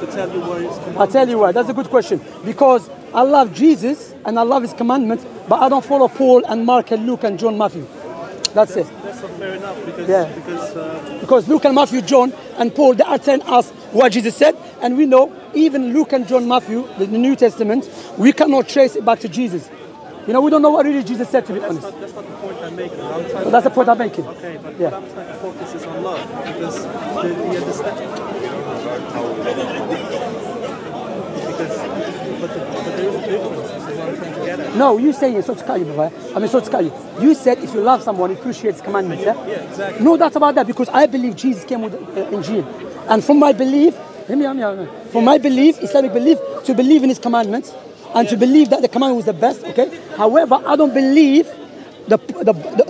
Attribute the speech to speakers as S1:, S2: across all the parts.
S1: to tell you where His commandments.
S2: I'll tell you why. That's a good question. Because I love Jesus and I love His commandments, but I don't follow Paul and Mark and Luke and John, Matthew. That's it.
S1: That's not fair enough
S2: Because Luke and Matthew, John and Paul, they are telling us what Jesus said, and we know even Luke and John, Matthew, the New Testament, we cannot trace it back to Jesus. You know, we don't know what really Jesus said, to be honest.
S1: That's not the point I'm making.
S2: That's the point I'm making.
S1: Okay, but what I'm trying to focus is on love, because the understanding. But there is a difference. This is what I'm trying to get at.
S2: No, you say sorry to cut you, brother. I mean, sorry to cut you. You said if you love someone, you appreciate His commandments. Yeah,
S1: exactly.
S2: No doubt about that, because I believe Jesus came with Injil, and from my belief, Islamic belief, to believe in His commandments. And to believe that the commandment was the best, okay? However, I don't believe the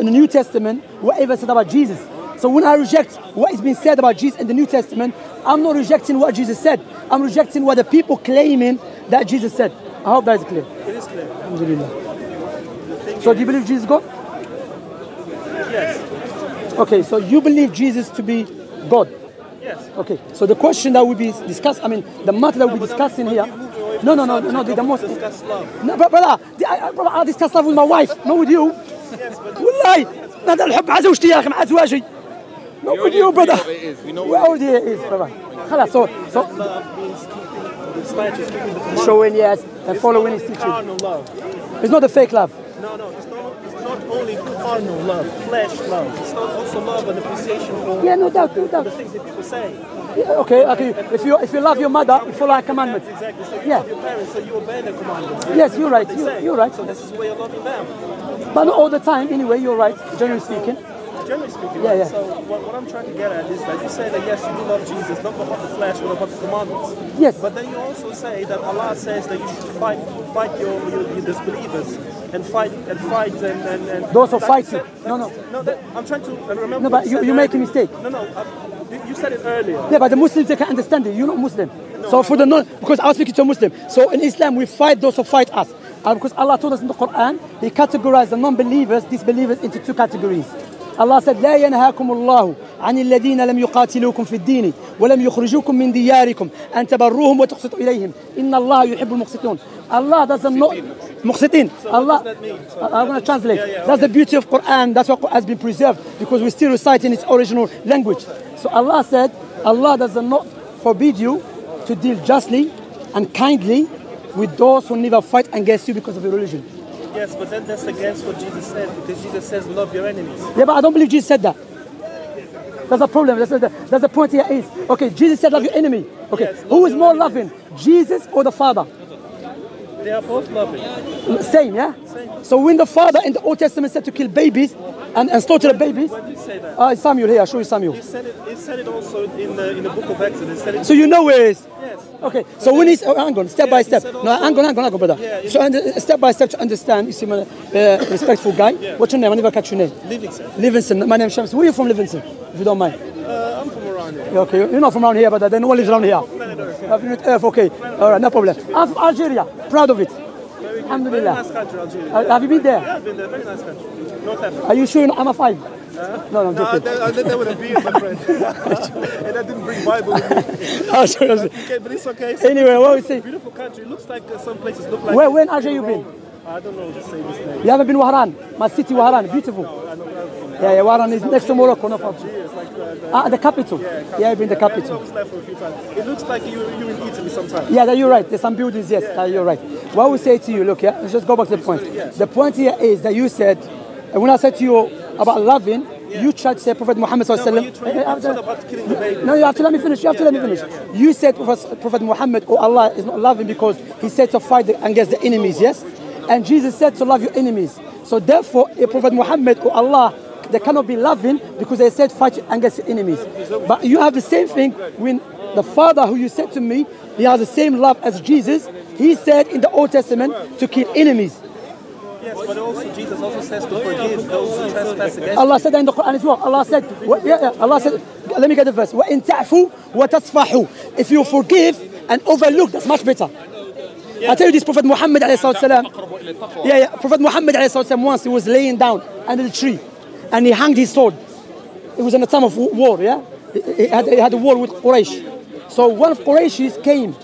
S2: New Testament, whatever said about Jesus. So when I reject what is being said about Jesus in the New Testament, I'm not rejecting what Jesus said. I'm rejecting what the people claiming that Jesus said. I hope that is clear.
S1: It is clear.
S2: Alhamdulillah. So do you believe Jesus is God?
S1: Yes.
S2: Okay, so you believe Jesus to be God?
S1: Yes.
S2: Okay, so the question that will be discussed, I mean, the matter that we'll be discussing here. No, the most.
S1: Discuss love.
S2: No, brother, I discuss love with my wife, not with you.
S1: Yes, but
S2: والله هذا الحب مع زوجتي يا أخي مع زواجي. Not with you, brother. We already is, brother. خلاص, so
S1: love means keeping the statutes, keeping the commandments.
S2: showing yes and following His teaching.
S1: Carnal love.
S2: It's not the fake love.
S1: No, it's not only carnal love, flesh love. It's not also love and appreciation for
S2: Yeah, no doubt.
S1: the things that people say.
S2: Yeah, okay. If you love your mother, you follow her commandments.
S1: Exactly. So you love your parents, so you obey their commandments.
S2: Yes, you're right. You're right.
S1: So this is the way of loving them.
S2: But not all the time. Anyway, you're right. Generally speaking.
S1: Generally speaking,
S2: Yeah,
S1: right?
S2: yeah.
S1: So what I'm trying to get at is that you say that yes, you do love Jesus, not about the flesh, but about the commandments.
S2: Yes.
S1: But then you also say that Allah says that you should fight your disbelievers and fight and
S2: Those who fight you. No.
S1: I'm trying to remember.
S2: No, but you make a mistake.
S1: No. You said it earlier.
S2: Yeah, but the Muslims, they can understand it. You're not Muslim. So for the non, because I was speaking to a Muslim. So in Islam, we fight those who fight us. Because Allah told us in the Quran, He categorized the non-believers, disbelievers, into two categories. Allah said, لا ينهاكم الله عن الذين لم يقاتلوكم في الدين ولم يخرجوكم من دياركم أن تبروهم وتقسطوا إليهم إن الله يحب المقسطون. Allah doesn't know مقسطين. Allah, I'm going to translate. That's the beauty of Quran. That's what has been preserved because we still recite in its original language. So Allah said, Allah does not forbid you to deal justly and kindly with those who never fight against you because of your religion.
S1: Yes, but then that's against what Jesus said, because Jesus says love your enemies.
S2: Yeah, but I don't believe Jesus said that. That's the problem. That's the point here is. Okay, Jesus said love your enemy. Okay, yes, who is more loving, Jesus or the Father?
S1: They are both loving.
S2: Same, yeah? Same. So when the Father in the Old Testament said to kill babies and slaughter the babies.
S1: When did he say that?
S2: Samuel here, I'll show you Samuel.
S1: He said it also in the book of Exodus.
S2: So you know where it is?
S1: Yes.
S2: Okay, so when he's, hang on, step by step. No, hang on, brother.
S1: Yeah,
S2: so step by step to understand, you seem a respectful guy.
S1: Yeah.
S2: What's your name? I never catch your name. Livingston. My name is Shemsy. Where are you from, Livingston? If you don't mind.
S1: I'm from around here.
S2: Okay, you're not from around here, but no one lives around here.
S1: Planet Earth.
S2: Planet Earth, okay. All right, no problem. I'm from Algeria. Proud of it. Alhamdulillah.
S1: Very nice country, Algeria.
S2: Have you been there?
S1: Yeah, I've been there. Very nice country. North Africa.
S2: Are you sure I'm a 5? No, I'm joking.
S1: That would have been, my friend. And I didn't bring Bible with me.
S2: Oh, sorry.
S1: Okay, but it's okay.
S2: Anyway, what we say?
S1: Beautiful country. It looks like some places look like.
S2: Where in Algeria you been?
S1: I don't know the same name.
S2: You haven't been Wahran? My city, Wahran. Beautiful. Yeah, Wahran is next to Morocco. No problem. The capital. Yeah, I've been the capital.
S1: It looks like you're in Italy sometimes.
S2: Yeah, you're right. There's some buildings, yes. You're right. What we say to you, look, yeah, let's just go back to the point. The point here is that you said, when I said to you about loving, you tried to say Prophet Muhammad sallallahu alaihi wasallam. No, you have to let me finish. You said Prophet Muhammad, oh Allah is not loving because he said to fight against the enemies, yes? And Jesus said to love your enemies. So therefore, Prophet Muhammad, oh Allah, they cannot be loving because they said fight against your enemies. But you have the same thing when the Father who you said to me, he has the same love as Jesus. He said in the Old Testament to kill enemies.
S1: Yes, but also Jesus also says to forgive those who trespass against
S2: Allah said that in the Quran as well. Allah said, let me get the verse. وَإِن تَعْفُوا وَتَصْفَحُوا. If you forgive and overlook, that's much better. I tell you this, Prophet Muhammad alayhi Prophet Muhammad alayhi once he was laying down under the tree and he hung his sword. It was in a time of war, yeah? He had a war with Quraysh. So one of Qurayshis came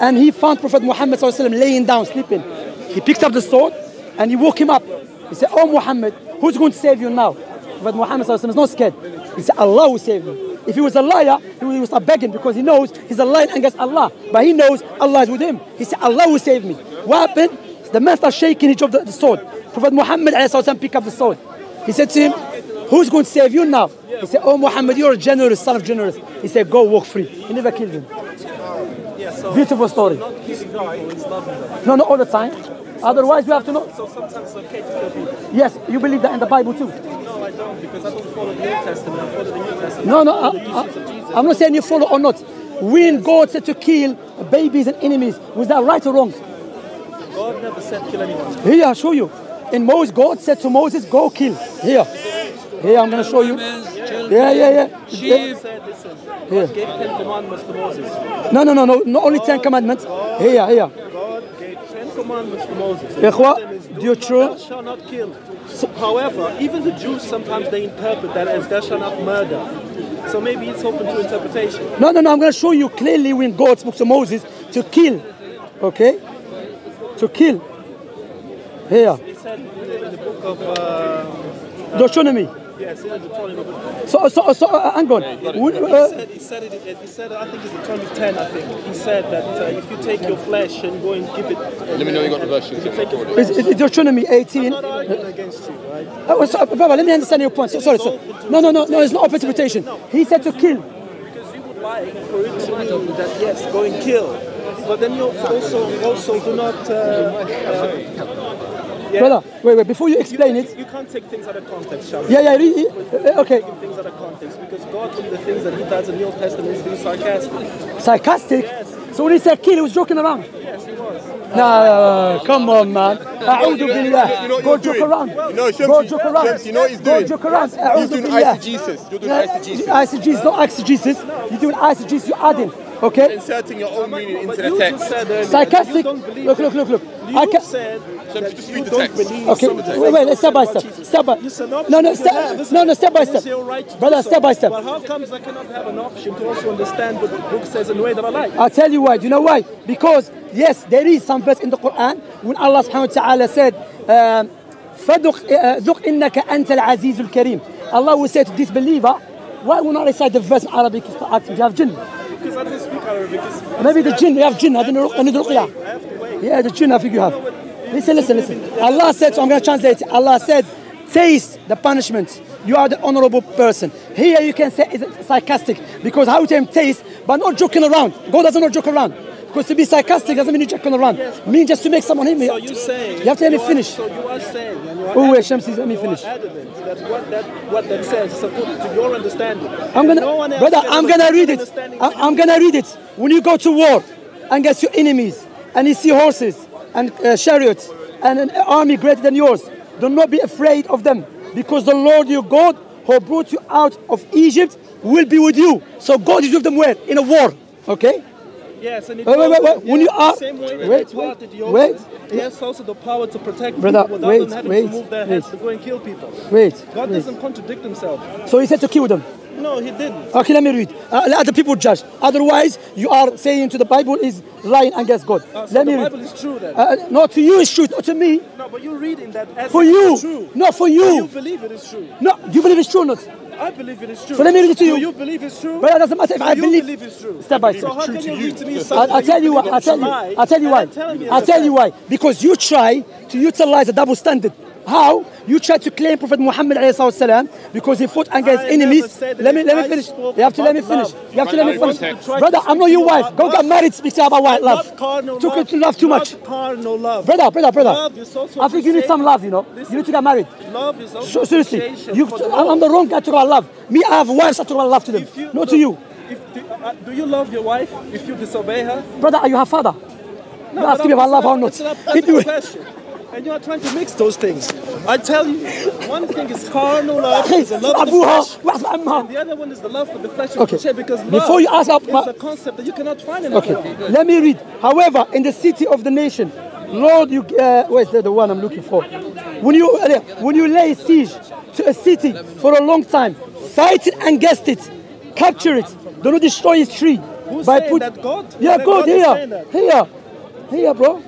S2: and he found Prophet Muhammad ﷺ laying down, sleeping. He picked up the sword and he woke him up. He said, "Oh Muhammad, who's going to save you now?" Prophet Muhammad ﷺ is not scared. He said, "Allah will save you." If he was a liar, he would start begging because he knows he's a liar against Allah. But he knows Allah is with him. He said, "Allah will save me." What happened? The man started shaking, he dropped the sword. Prophet Muhammad ﷺ picked up the sword. He said to him, "Who's going to save you now?" He said, "Oh Muhammad, you're a generous, son of generous." He said, "Go walk free." He never killed him. Beautiful story. No, not all the time. Otherwise, you have to know.
S1: So sometimes it's okay to kill people.
S2: Yes, you believe that in the Bible too.
S1: No, I don't, because I don't follow the Old Testament. I follow the New Testament.
S2: No, I'm not saying you follow or not. When God said to kill babies and enemies, was that right or wrong?
S1: God never said kill anyone.
S2: Here, I'll show you. In Moses, God said to Moses, "Go kill." Here, I'm going to show you. Yeah.
S1: God said, listen, God gave 10 commandments to Moses.
S2: No, not only 10 commandments. Here.
S1: God gave 10 commandments to Moses.
S2: Do you true?
S1: Thou shalt not kill. However, even the Jews sometimes they interpret that as thou shalt not murder. So maybe it's open to interpretation.
S2: No, I'm going to show you clearly when God spoke to Moses to kill. Okay? To kill. Here.
S1: He said in the book of
S2: Deuteronomy.
S1: yes, in Deuteronomy.
S2: So hang on.
S1: He said, I think it's Deuteronomy 10, I think. He said that if you take your flesh and go and give it...
S3: Let me know you got the verse.
S2: It's Deuteronomy 18.
S1: I'm not arguing against you, right?
S2: Brother, let me understand your point. Sorry. No, it's not open interpretation. He said to kill.
S1: Because you would like for it to mean that, yes, go and kill. But then you also do not...
S2: Brother, wait, before you explain it...
S1: You can't take things out of context, shall
S2: Yeah, okay.
S1: Taking things out of context, because God, in the things that he does in the Old Testament, is being sarcastic.
S2: Sarcastic?
S1: Yes.
S2: So when he said kill, he was joking around?
S1: Yes, he was.
S2: No, come on, man. A'udhu billah. Go joke around. Go joke around.
S3: Shemsy, you know what he's doing?
S2: Go joke around.
S3: He's doing eisegesis. You're doing eisegesis.
S2: Eisegesis, not exegesis. You're doing eisegesis, you're adding. Okay?
S3: Inserting your own meaning into
S1: But
S3: the
S1: you
S3: text.
S1: just said earlier
S2: Sarcastic.
S1: that you don't believe
S2: Look.
S1: You said that
S3: just
S1: you
S3: read the
S1: don't
S3: text.
S1: believe
S2: Okay,
S1: some text.
S2: wait, step by step. Step by.
S1: It's an option
S2: No,
S1: you have, isn't it?
S2: step by
S1: It's
S2: step.
S1: your right to do
S2: Brother,
S1: so.
S2: step by step.
S1: But how comes I cannot have an option to also understand what the book says in a way that I like?
S2: I'll tell you why. Do you know why? Because, yes, there is some verse in the Quran when Allah subhanahu wa ta'ala said, فَذُقْ إِنَّكَ أَنْتَ الْعَزِيزُ الْكَرِيمُ. Allah will say to this believer, why will not recite the verse in Arabic? Do you have jinn?
S1: Because I don't speak Arabic.
S2: Maybe the jinn, you have jinn. I need ruqyah.
S1: I have to wait.
S2: Yeah, the jinn I think you have. Listen. Allah said, so I'm going to translate it. Allah said, taste the punishment. You are the honorable person. Here you can say it's sarcastic because how you can taste, but not joking around. God doesn't not joke around. Because to be sarcastic doesn't mean you're joking around. It means just to make someone hit me.
S1: So you say...
S2: You have to let me finish.
S1: So you are saying... And you are
S2: Oh, wait, Shemsy, let me finish.
S1: adamant that what that says is according to your understanding.
S2: Brother, I'm gonna read it. I'm gonna read it. When you go to war against your enemies and you see horses and chariots and an army greater than yours, do not be afraid of them, because the Lord your God who brought you out of Egypt will be with you. So God is with them where? In a war. Okay?
S1: Yes, and it
S2: wait. When you are...
S1: the same way that
S2: Wait.
S1: he has also the power to protect
S2: Brother,
S1: people without them having to move their heads to go and kill people. God doesn't contradict himself.
S2: So he said to kill them.
S1: No, he didn't.
S2: Okay, let me read. Let the people judge. Otherwise, you are saying to the Bible is lying against God.
S1: So
S2: let me
S1: the
S2: read.
S1: Bible is true then?
S2: No, to you it's true, not to me.
S1: No, but you're reading that as
S2: For
S1: if
S2: you.
S1: it's true.
S2: No, for
S1: Do
S2: you.
S1: you believe it is true?
S2: No, do you believe it's true or not?
S1: I believe it is true.
S2: So let me read it to you.
S1: Do you believe it's true?
S2: But it doesn't matter if I
S1: Do you
S2: believe.
S1: believe it's true?
S2: Step by
S1: So
S2: step.
S1: how can you read to me
S2: I'll
S1: something
S2: tell you why.
S1: believe
S2: I'll
S1: it's
S2: tell
S1: a
S2: you.
S1: lie,
S2: I'll tell you
S1: and
S2: why.
S1: then telling me
S2: I'll
S1: it's a
S2: tell you
S1: fact?
S2: why. Because you try to utilize a double standard. How? You try to claim Prophet Muhammad ﷺ because he fought against enemies. Let me finish. You have to let me finish. You have to let me finish. Brother, I'm not your wife. Go get married. Speak about white love. Took to love too much.
S1: Love.
S2: Brother. I think you need some love. You know. You need to get married.
S1: Love is also
S2: Seriously,
S1: appreciation for the
S2: I'm the wrong guy to talk about love. Me, I have wives. I talk about love to them. Not to you.
S1: Do you love your wife if you disobey her?
S2: Brother, are you her father?
S1: No,
S2: you ask me about love or not.
S1: It's an hypothetical question. And you are trying to mix those things. I tell you, one thing is carnal love, is the love of the flesh. And the other one is the love for the flesh of the church, because love
S2: Before you ask
S1: is a concept that you cannot find in the Quran.
S2: Let me read. However, in the city of the nation, Lord, you where's the one I'm looking for? When you lay siege to a city for a long time, fight it and against it, capture it, do not destroy its tree,
S1: Who's
S2: by
S1: saying that God?
S2: Yeah,
S1: That
S2: God
S1: God is saying that?
S2: here, bro.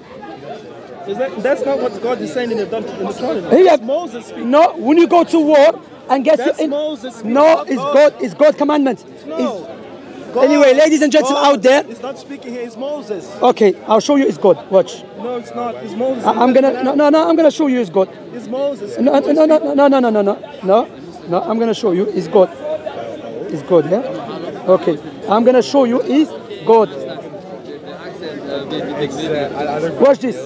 S1: That's not what God is saying in the Quran.
S2: Here.
S1: That's Moses speaking.
S2: No, when you go to war and get
S1: That's Moses speaking.
S2: No, it's God's commandment.
S1: No.
S2: Anyway, ladies and gentlemen out there.
S1: It's not speaking here. It's Moses.
S2: Okay, I'll show you it's God. Watch.
S1: No, it's not. It's Moses.
S2: I'm gonna show you it's God.
S1: It's Moses.
S2: No, I'm gonna show you it's God. It's God, yeah? Okay, I'm gonna show you it's God. Watch this.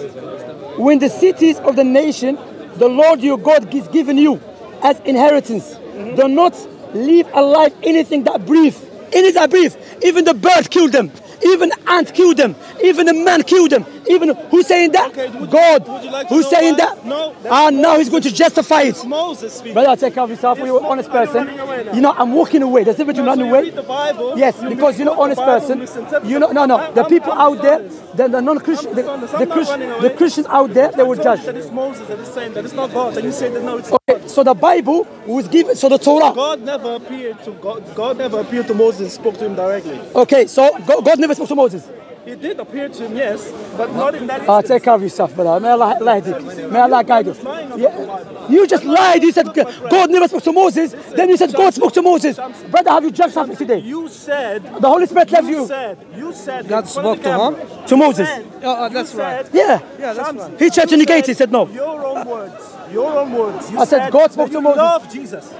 S2: When the cities of the nation the Lord your God is given you as inheritance, do not leave alive anything that breathes. Anything that breathes. Even the bird killed them. Even the ant killed them. Even the man killed them. Even who's saying that?
S1: Okay,
S2: God.
S1: Like
S2: who's saying that?
S1: No.
S2: Now he's going to justify it.
S1: Moses speaking.
S2: Brother, take care of yourself. You're an honest person. You know, I'm walking away. There's difference between running away.
S1: Read the Bible,
S2: yes, because you're not an honest person. You know, no. The people out there, the non-Christian, the Christians out there, they will judge.
S1: That it's Moses that is saying that it's not God. And you say that no, it's
S2: okay, so the Bible was given. So the Torah.
S1: God never appeared to God never appeared to Moses and spoke to him directly.
S2: Okay, so God never spoke to Moses.
S1: He did appear to him, yes, but not in that instance.
S2: Take care of yourself, brother. May Allah guide you. May Allah guide you. Yeah. You just lied. You said God never spoke to Moses. Then you said God spoke to Moses. Brother, have you judged something today?
S1: You said
S2: the Holy Spirit left you.
S1: You said
S4: God spoke to him?
S2: To Moses.
S4: That's right.
S2: Yeah.
S4: Yeah, that's right.
S2: He tried to negate it. He said no.
S1: Your own words. Your own words.
S2: I said God spoke to Moses.
S1: Love Jesus.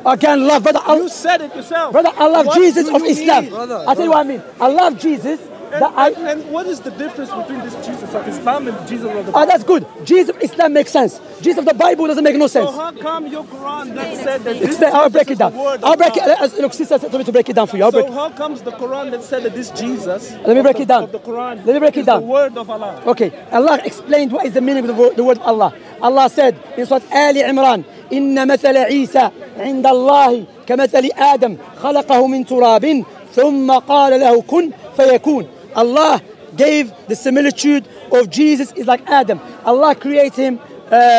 S2: Again, love, brother.
S1: You said it yourself.
S2: Brother, I love Jesus of Islam.
S4: Brother,
S2: I'll tell you what I mean. I love Jesus.
S1: And what is the difference between this Jesus of Islam and Jesus of the Bible?
S2: That's good. Jesus of Islam makes sense. Jesus of the Bible doesn't make no sense.
S1: So how come your Quran that said that this
S2: I'll break it down.
S1: I'll
S2: break it. Look, sister told me to break it down for you.
S1: So how comes the Quran that said that this Jesus?
S2: Let me break it down.
S1: Of the Quran.
S2: Let me break it down.
S1: The word of Allah.
S2: Okay. Allah explained what is the meaning of the word of Allah. Allah said in Surah Ali Imran, إن مثل عيسى عند الله كمثل آدم خلقه من تراب ثم قال له كن فيكون. Allah gave the similitude of Jesus is like Adam. Allah created him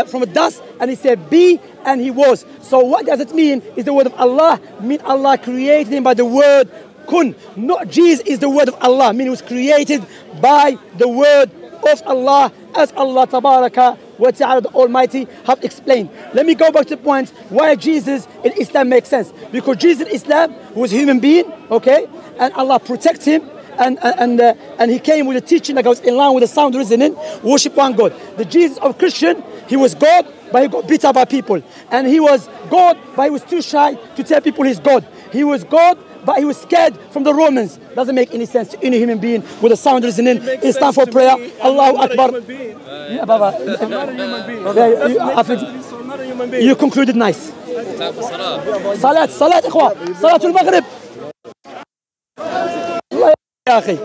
S2: from a dust and he said be and he was. So what does it mean? Is the word of Allah mean Allah created him by the word kun. Not Jesus is the word of Allah. Mean he was created by the word of Allah as Allah Tabaraka wa Ta'ala the Almighty have explained. Let me go back to the point why Jesus in Islam makes sense. Because Jesus in Islam was a human being, okay? And Allah protects him. And he came with a teaching that goes in line with the sound reasoning, worship one God. The Jesus of Christian, he was God, but he got beat up by people. And he was God, but he was too shy to tell people he's God. He was God, but he was scared from the Romans. Doesn't make any sense to any human being with a sound reasoning. It's time for prayer. Allahu Akbar.
S1: Yeah, Baba. I'm not a human being.
S2: You concluded nice. Salat, إخوة. Salatul Maghrib. يا أخي